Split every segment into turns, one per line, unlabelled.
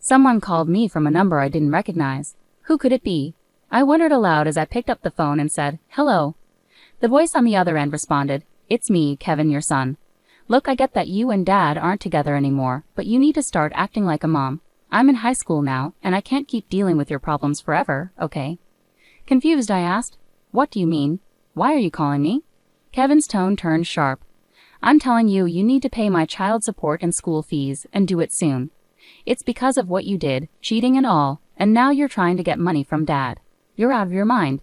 Someone called me from a number I didn't recognize. Who could it be? I wondered aloud as I picked up the phone and said, "Hello." The voice on the other end responded, "It's me, Kevin, your son. Look, I get that you and Dad aren't together anymore, but you need to start acting like a mom. I'm in high school now, and I can't keep dealing with your problems forever, okay?" Confused, I asked, "What do you mean? Why are you calling me?" Kevin's tone turned sharp. "I'm telling you, you need to pay my child support and school fees, and do it soon. It's because of what you did, cheating and all, and now you're trying to get money from Dad. You're out of your mind."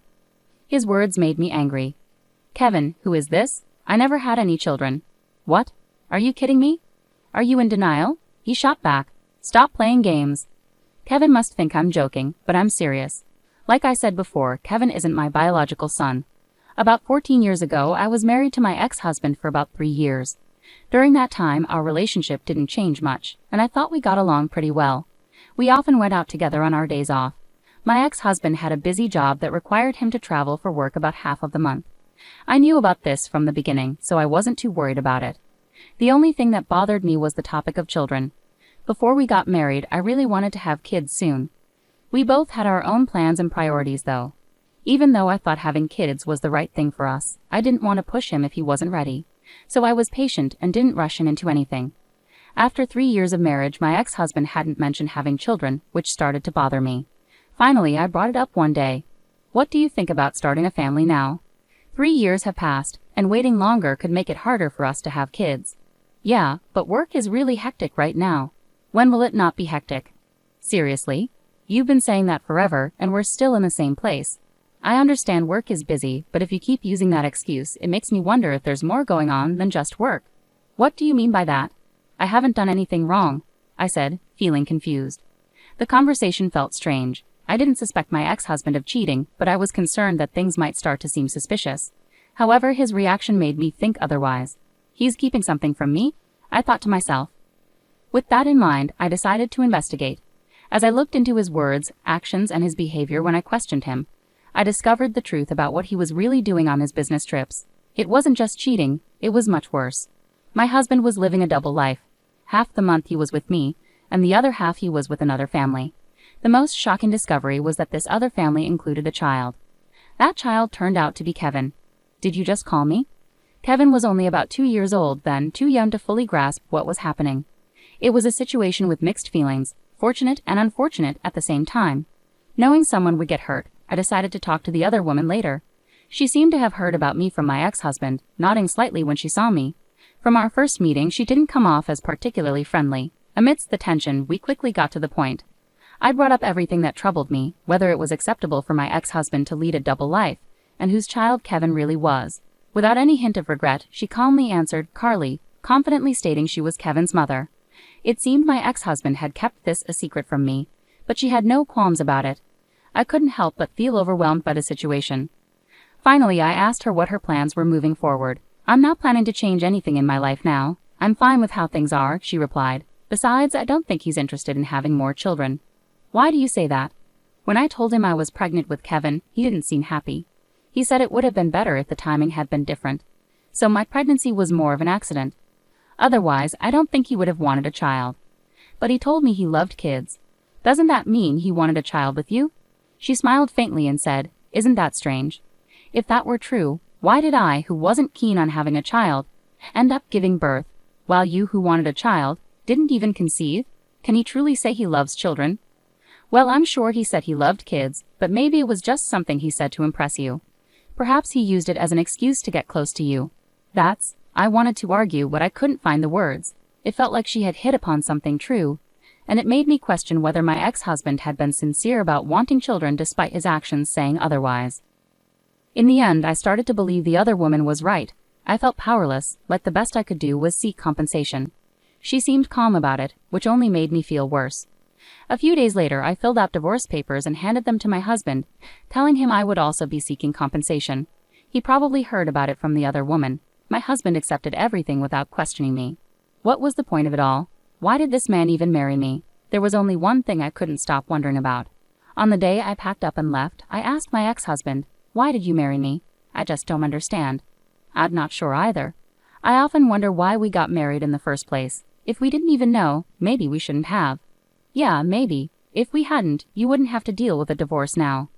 His words made me angry. "Kevin, who is this? I never had any children." "What? Are you kidding me? Are you in denial?" He shot back. "Stop playing games." Kevin must think I'm joking, but I'm serious. Like I said before, Kevin isn't my biological son. About 14 years ago, I was married to my ex-husband for about 3 years. During that time, our relationship didn't change much, and I thought we got along pretty well. We often went out together on our days off. My ex-husband had a busy job that required him to travel for work about half of the month. I knew about this from the beginning, so I wasn't too worried about it. The only thing that bothered me was the topic of children. Before we got married, I really wanted to have kids soon. We both had our own plans and priorities, though. Even though I thought having kids was the right thing for us, I didn't want to push him if he wasn't ready. So I was patient and didn't rush him into anything. After 3 years of marriage, my ex-husband hadn't mentioned having children, which started to bother me. Finally, I brought it up one day. "What do you think about starting a family now? 3 years have passed, and waiting longer could make it harder for us to have kids." "Yeah, but work is really hectic right now." "When will it not be hectic?" "Seriously? You've been saying that forever, and we're still in the same place." "I understand work is busy, but if you keep using that excuse, it makes me wonder if there's more going on than just work." "What do you mean by that?" "I haven't done anything wrong," I said, feeling confused. The conversation felt strange. I didn't suspect my ex-husband of cheating, but I was concerned that things might start to seem suspicious. However, his reaction made me think otherwise. He's keeping something from me? I thought to myself. With that in mind, I decided to investigate. As I looked into his words, actions, and his behavior when I questioned him, I discovered the truth about what he was really doing on his business trips. It wasn't just cheating, it was much worse. My husband was living a double life. Half the month he was with me, and the other half he was with another family. The most shocking discovery was that this other family included a child. That child turned out to be Kevin. Did you just call me? Kevin was only about 2 years old then, too young to fully grasp what was happening. It was a situation with mixed feelings, fortunate and unfortunate at the same time. Knowing someone would get hurt, I decided to talk to the other woman later. She seemed to have heard about me from my ex-husband, nodding slightly when she saw me. From our first meeting, she didn't come off as particularly friendly. Amidst the tension, we quickly got to the point. I brought up everything that troubled me, whether it was acceptable for my ex-husband to lead a double life, and whose child Kevin really was. Without any hint of regret, she calmly answered, "Carly," confidently stating she was Kevin's mother. It seemed my ex-husband had kept this a secret from me, but she had no qualms about it. I couldn't help but feel overwhelmed by the situation. Finally, I asked her what her plans were moving forward. "I'm not planning to change anything in my life now. I'm fine with how things are," she replied. "Besides, I don't think he's interested in having more children." "Why do you say that?" "When I told him I was pregnant with Kevin, he didn't seem happy. He said it would have been better if the timing had been different. So my pregnancy was more of an accident. Otherwise, I don't think he would have wanted a child. But he told me he loved kids. Doesn't that mean he wanted a child with you?" She smiled faintly and said, "Isn't that strange? If that were true, why did I, who wasn't keen on having a child, end up giving birth, while you, who wanted a child, didn't even conceive? Can he truly say he loves children?" "Well, I'm sure he said he loved kids, but maybe it was just something he said to impress you. Perhaps he used it as an excuse to get close to you." I wanted to argue, but I couldn't find the words. It felt like she had hit upon something true, and it made me question whether my ex-husband had been sincere about wanting children despite his actions saying otherwise. In the end, I started to believe the other woman was right. I felt powerless, like the best I could do was seek compensation. She seemed calm about it, which only made me feel worse. A few days later, I filled out divorce papers and handed them to my husband, telling him I would also be seeking compensation. He probably heard about it from the other woman. My husband accepted everything without questioning me. What was the point of it all? Why did this man even marry me? There was only one thing I couldn't stop wondering about. On the day I packed up and left, I asked my ex-husband, "Why did you marry me? I just don't understand." "I'm not sure either. I often wonder why we got married in the first place. If we didn't even know, maybe we shouldn't have." Yeah, maybe. If we hadn't, you wouldn't have to deal with a divorce now.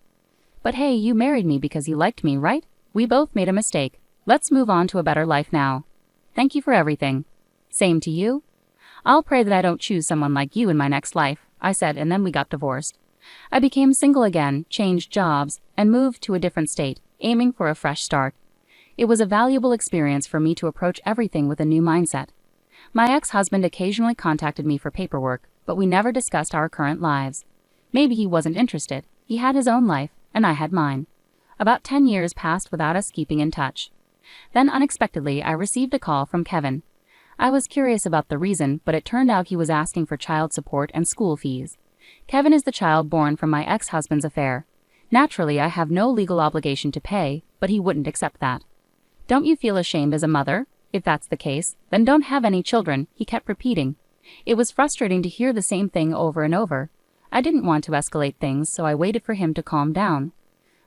But hey, you married me because you liked me, right? We both made a mistake. Let's move on to a better life now. Thank you for everything. Same to you. I'll pray that I don't choose someone like you in my next life, I said, and then we got divorced. I became single again, changed jobs, and moved to a different state, aiming for a fresh start. It was a valuable experience for me to approach everything with a new mindset. My ex-husband occasionally contacted me for paperwork, but we never discussed our current lives. Maybe he wasn't interested. He had his own life, and I had mine. About 10 years passed without us keeping in touch. Then unexpectedly, I received a call from Kevin. I was curious about the reason, but it turned out he was asking for child support and school fees. Kevin is the child born from my ex-husband's affair. Naturally, I have no legal obligation to pay, but he wouldn't accept that. Don't you feel ashamed as a mother? If that's the case, then don't have any children, he kept repeating. It was frustrating to hear the same thing over and over. I didn't want to escalate things, so I waited for him to calm down.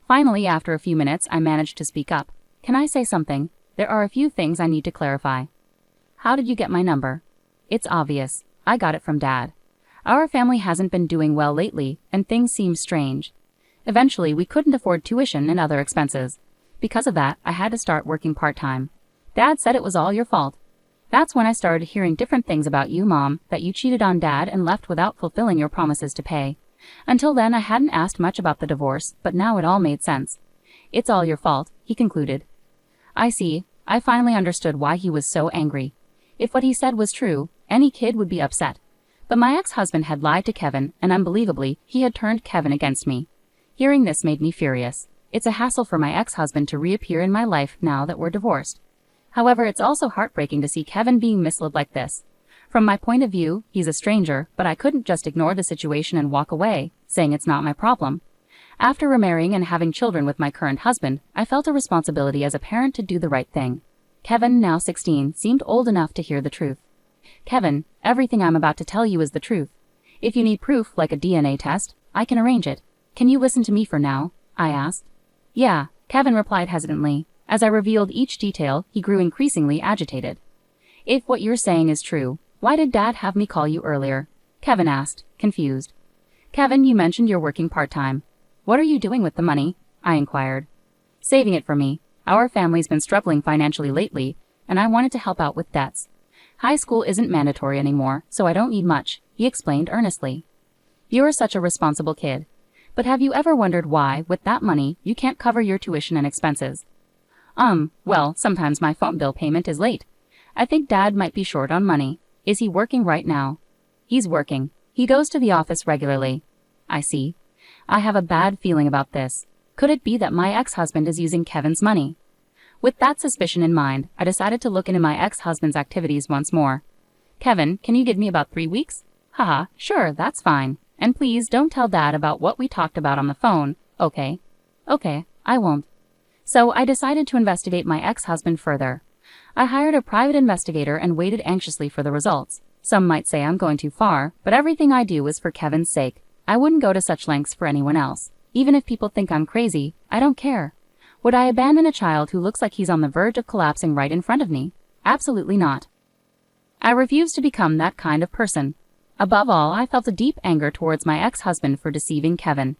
Finally, after a few minutes, I managed to speak up. Can I say something? There are a few things I need to clarify. How did you get my number? It's obvious. I got it from Dad. Our family hasn't been doing well lately, and things seem strange. Eventually, we couldn't afford tuition and other expenses. Because of that, I had to start working part-time. Dad said it was all your fault. That's when I started hearing different things about you, Mom, that you cheated on Dad and left without fulfilling your promises to pay. Until then, I hadn't asked much about the divorce, but now it all made sense. It's all your fault, he concluded. I see. I finally understood why he was so angry. If what he said was true, any kid would be upset. But my ex-husband had lied to Kevin, and unbelievably, he had turned Kevin against me. Hearing this made me furious. It's a hassle for my ex-husband to reappear in my life now that we're divorced. However, it's also heartbreaking to see Kevin being misled like this. From my point of view, he's a stranger, but I couldn't just ignore the situation and walk away, saying it's not my problem. After remarrying and having children with my current husband, I felt a responsibility as a parent to do the right thing. Kevin, now 16, seemed old enough to hear the truth. Kevin, everything I'm about to tell you is the truth. If you need proof, like a DNA test, I can arrange it. Can you listen to me for now? I asked. Yeah, Kevin replied hesitantly. As I revealed each detail, he grew increasingly agitated. If what you're saying is true, why did Dad have me call you earlier? Kevin asked, confused. Kevin, you mentioned you're working part-time. What are you doing with the money? I inquired. Saving it for me. Our family's been struggling financially lately, and I wanted to help out with debts. High school isn't mandatory anymore, so I don't need much, he explained earnestly. You're such a responsible kid. But have you ever wondered why, with that money, you can't cover your tuition and expenses? Well, sometimes my phone bill payment is late. I think Dad might be short on money. Is he working right now? He's working. He goes to the office regularly. I see. I have a bad feeling about this. Could it be that my ex-husband is using Kevin's money? With that suspicion in mind, I decided to look into my ex-husband's activities once more. Kevin, can you give me about 3 weeks? Haha, sure, that's fine. And please don't tell Dad about what we talked about on the phone, okay? Okay, I won't. So I decided to investigate my ex-husband further. I hired a private investigator and waited anxiously for the results. Some might say I'm going too far, but everything I do is for Kevin's sake. I wouldn't go to such lengths for anyone else. Even if people think I'm crazy, I don't care. Would I abandon a child who looks like he's on the verge of collapsing right in front of me? Absolutely not. I refuse to become that kind of person. Above all, I felt a deep anger towards my ex-husband for deceiving Kevin.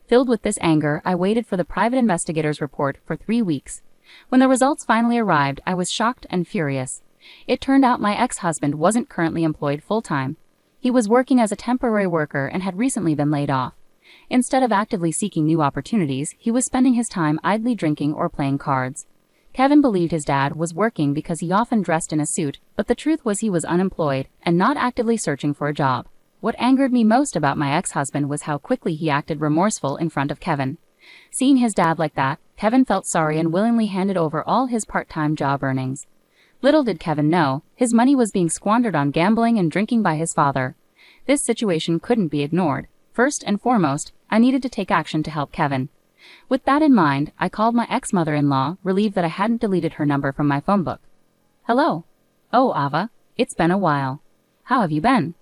Filled with this anger, I waited for the private investigator's report for 3 weeks. When the results finally arrived, I was shocked and furious. It turned out my ex-husband wasn't currently employed full-time. He was working as a temporary worker and had recently been laid off. Instead of actively seeking new opportunities, he was spending his time idly drinking or playing cards. Kevin believed his dad was working because he often dressed in a suit, but the truth was he was unemployed and not actively searching for a job. What angered me most about my ex-husband was how quickly he acted remorseful in front of Kevin. Seeing his dad like that, Kevin felt sorry and willingly handed over all his part-time job earnings. Little did Kevin know, his money was being squandered on gambling and drinking by his father. This situation couldn't be ignored. First and foremost, I needed to take action to help Kevin. With that in mind, I called my ex-mother-in-law, relieved that I hadn't deleted her number from my phone book. Hello. Oh, Ava. It's been a while. How have you been?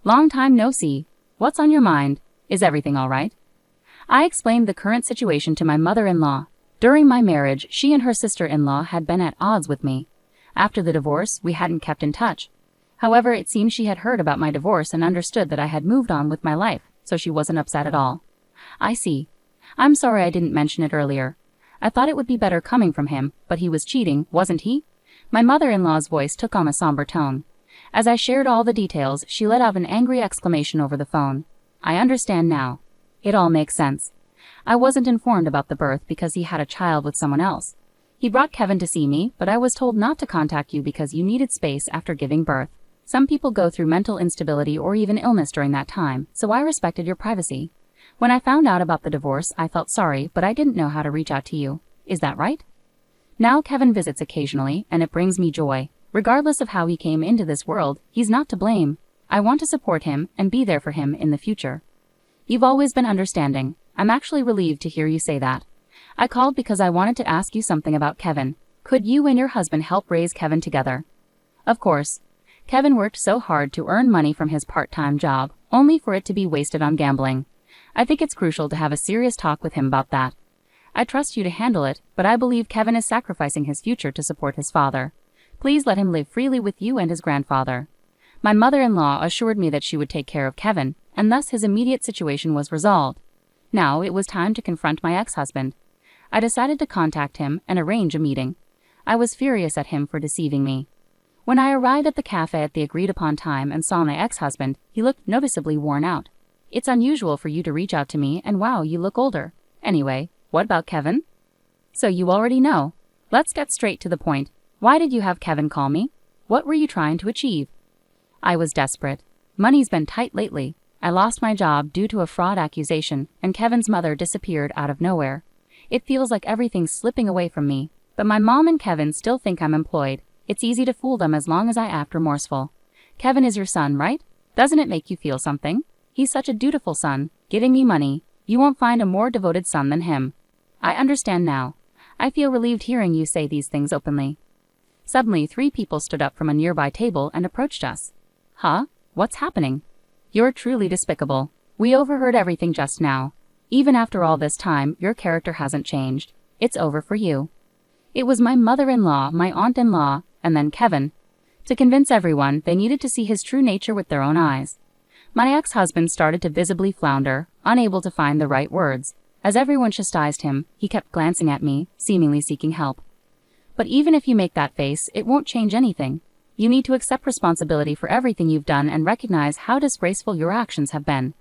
Long time no see. What's on your mind? Is everything all right? I explained the current situation to my mother-in-law. During my marriage, she and her sister-in-law had been at odds with me. After the divorce, we hadn't kept in touch. However, it seems she had heard about my divorce and understood that I had moved on with my life, so she wasn't upset at all. I see. I'm sorry I didn't mention it earlier. I thought it would be better coming from him, but he was cheating, wasn't he? My mother-in-law's voice took on a somber tone. As I shared all the details, she let out an angry exclamation over the phone. I understand now. It all makes sense. I wasn't informed about the birth because he had a child with someone else. He brought Kevin to see me, but I was told not to contact you because you needed space after giving birth. Some people go through mental instability or even illness during that time, so I respected your privacy. When I found out about the divorce, I felt sorry, but I didn't know how to reach out to you. Is that right? Now Kevin visits occasionally, and it brings me joy. Regardless of how he came into this world, he's not to blame. I want to support him and be there for him in the future. You've always been understanding. I'm actually relieved to hear you say that. I called because I wanted to ask you something about Kevin. Could you and your husband help raise Kevin together? Of course. Kevin worked so hard to earn money from his part-time job, only for it to be wasted on gambling. I think it's crucial to have a serious talk with him about that. I trust you to handle it, but I believe Kevin is sacrificing his future to support his father. Please let him live freely with you and his grandfather. My mother-in-law assured me that she would take care of Kevin, and thus his immediate situation was resolved. Now it was time to confront my ex-husband. I decided to contact him and arrange a meeting. I was furious at him for deceiving me. When I arrived at the cafe at the agreed-upon time and saw my ex-husband, he looked noticeably worn out. It's unusual for you to reach out to me, and wow, you look older. Anyway, what about Kevin? So you already know. Let's get straight to the point. Why did you have Kevin call me? What were you trying to achieve? I was desperate. Money's been tight lately. I lost my job due to a fraud accusation, and Kevin's mother disappeared out of nowhere. It feels like everything's slipping away from me, but my mom and Kevin still think I'm employed. It's easy to fool them as long as I act remorseful. Kevin is your son, right? Doesn't it make you feel something? He's such a dutiful son, giving me money. You won't find a more devoted son than him. I understand now. I feel relieved hearing you say these things openly. Suddenly, 3 people stood up from a nearby table and approached us. Huh? What's happening? You're truly despicable. We overheard everything just now. Even after all this time, your character hasn't changed. It's over for you. It was my mother-in-law, my aunt-in-law, and then Kevin. To convince everyone, they needed to see his true nature with their own eyes. My ex-husband started to visibly flounder, unable to find the right words. As everyone chastised him, he kept glancing at me, seemingly seeking help. But even if you make that face, it won't change anything. You need to accept responsibility for everything you've done and recognize how disgraceful your actions have been.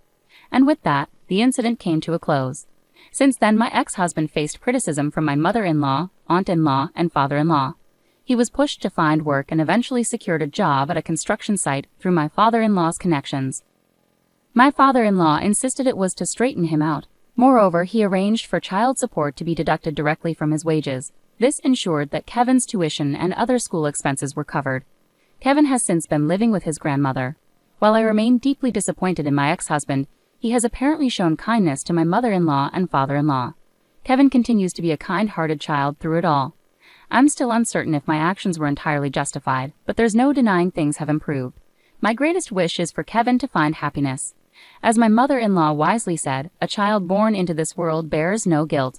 And with that, the incident came to a close. Since then, my ex-husband faced criticism from my mother-in-law, aunt-in-law, and father-in-law. He was pushed to find work and eventually secured a job at a construction site through my father-in-law's connections. My father-in-law insisted it was to straighten him out. Moreover, he arranged for child support to be deducted directly from his wages. This ensured that Kevin's tuition and other school expenses were covered. Kevin has since been living with his grandmother. While I remain deeply disappointed in my ex-husband, he has apparently shown kindness to my mother-in-law and father-in-law. Kevin continues to be a kind-hearted child through it all. I'm still uncertain if my actions were entirely justified, but there's no denying things have improved. My greatest wish is for Kevin to find happiness. As my mother-in-law wisely said, a child born into this world bears no guilt.